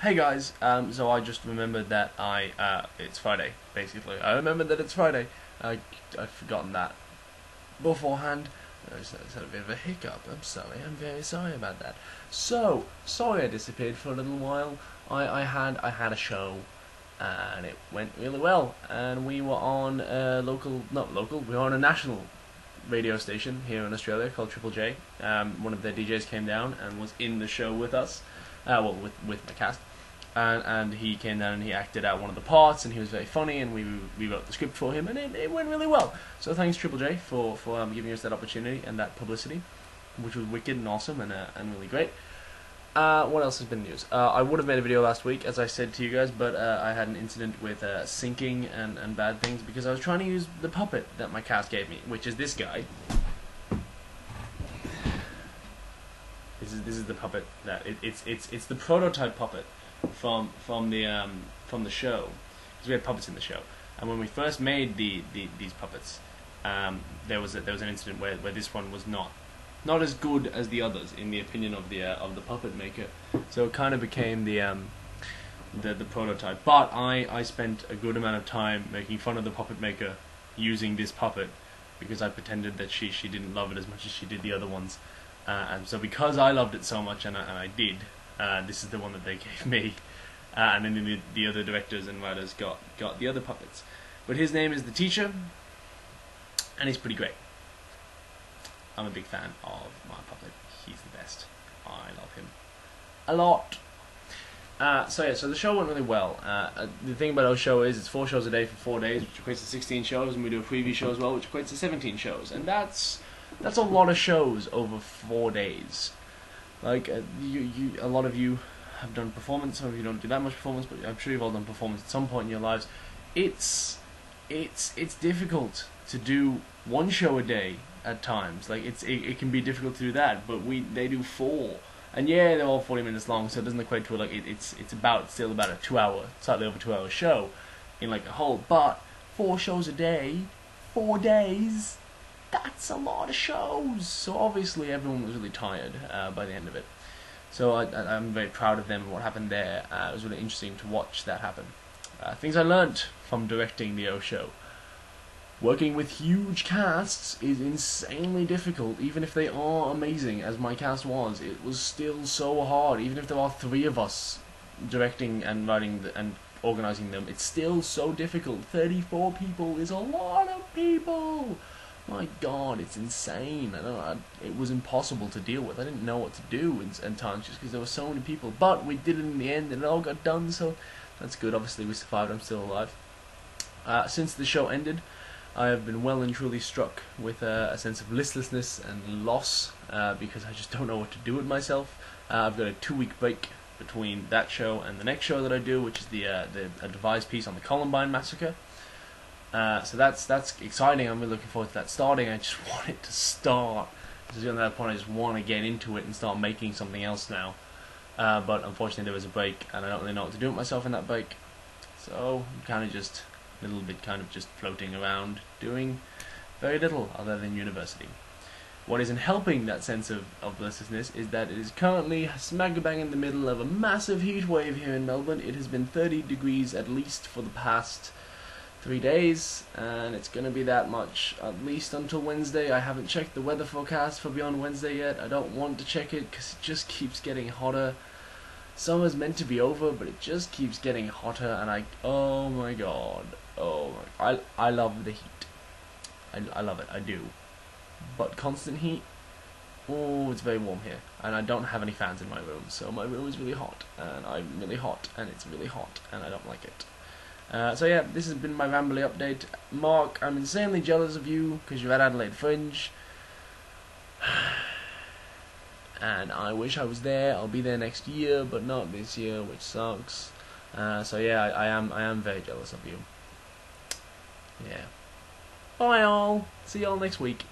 Hey guys, so I just remembered that it's Friday, basically. I remembered that it's Friday. I've forgotten that beforehand. I just had a bit of a hiccup. I'm sorry, I'm very sorry about that. So, sorry I disappeared for a little while. I had a show, and it went really well. And we were on a not local, we were on a national radio station here in Australia called Triple J. One of their DJs came down and was in the show with us, with my cast, and he came down and he acted out one of the parts, and he was very funny, and we wrote the script for him, and it went really well. So thanks Triple J for giving us that opportunity and that publicity, which was wicked and awesome and really great. What else has been news? I would have made a video last week, as I said to you guys, but I had an incident with syncing and bad things because I was trying to use the puppet that my cast gave me, which is this guy. This is the puppet that it's the prototype puppet from the show, because we had puppets in the show, and when we first made these puppets, there was an incident where this one was not as good as the others in the opinion of the puppet maker, so it kind of became the prototype. But I spent a good amount of time making fun of the puppet maker using this puppet because I pretended that she didn't love it as much as she did the other ones, and so because I loved it so much and I did, this is the one that they gave me, and then the other directors and writers got the other puppets. But his name is the Teacher, and he's pretty great. I'm a big fan of my puppet. He's the best. I love him a lot. So the show went really well. The thing about our show is it's 4 shows a day for 4 days, which equates to 16 shows, and we do a preview show as well, which equates to 17 shows, and that's a lot of shows over 4 days. Like a lot of you have done performance. Some of you don't do that much performance, but I'm sure you've all done performance at some point in your lives. It's difficult to do one show a day at times. Like it can be difficult to do that, but they do 4, and yeah, they're all 40 minutes long, so it doesn't equate to it's still about a 2-hour, slightly over 2-hour show in like a whole. But 4 shows a day, 4 days. That's a lot of shows. So obviously everyone was really tired by the end of it. So I'm very proud of them and what happened there. It was really interesting to watch that happen. Things I learnt from directing the O Show. Working with huge casts is insanely difficult, even if they are amazing, as my cast was. It was still so hard, even if there are 3 of us directing and writing and organising them. It's still so difficult. 34 people is a lot of people. My God, it's insane. It was impossible to deal with. I didn't know what to do in times just because there were so many people. But we did it in the end, and it all got done, so that's good. Obviously, we survived. I'm still alive. Since the show ended, I have been well and truly struck with a sense of listlessness and loss because I just don't know what to do with myself. I've got a 2-week break between that show and the next show that I do, which is a devised piece on the Columbine massacre. So that's exciting. I'm really looking forward to that starting. I just want it to start. Just at that point, I just want to get into it and start making something else now. But unfortunately, there was a break, and I don't really know what to do with myself in that break. So I'm kind of just a little bit just floating around, doing very little other than university. What isn't helping that sense of listlessness is that it is currently smack bang in the middle of a massive heat wave here in Melbourne. It has been 30 degrees at least for the past 3 days, and it's going to be that much at least until Wednesday. I haven't checked the weather forecast for beyond Wednesday yet. I don't want to check it because it just keeps getting hotter. Summer's meant to be over, but it just keeps getting hotter, and oh my God, I love the heat. I love it, I do. But constant heat, oh, it's very warm here, and I don't have any fans in my room, so my room is really hot, and I'm really hot, and it's really hot, and I don't like it. So yeah, this has been my rambly update. Mark, I'm insanely jealous of you because you're at Adelaide Fringe, and I wish I was there. I'll be there next year, but not this year, which sucks. So yeah, I am very jealous of you. Yeah. Bye all. See y'all next week.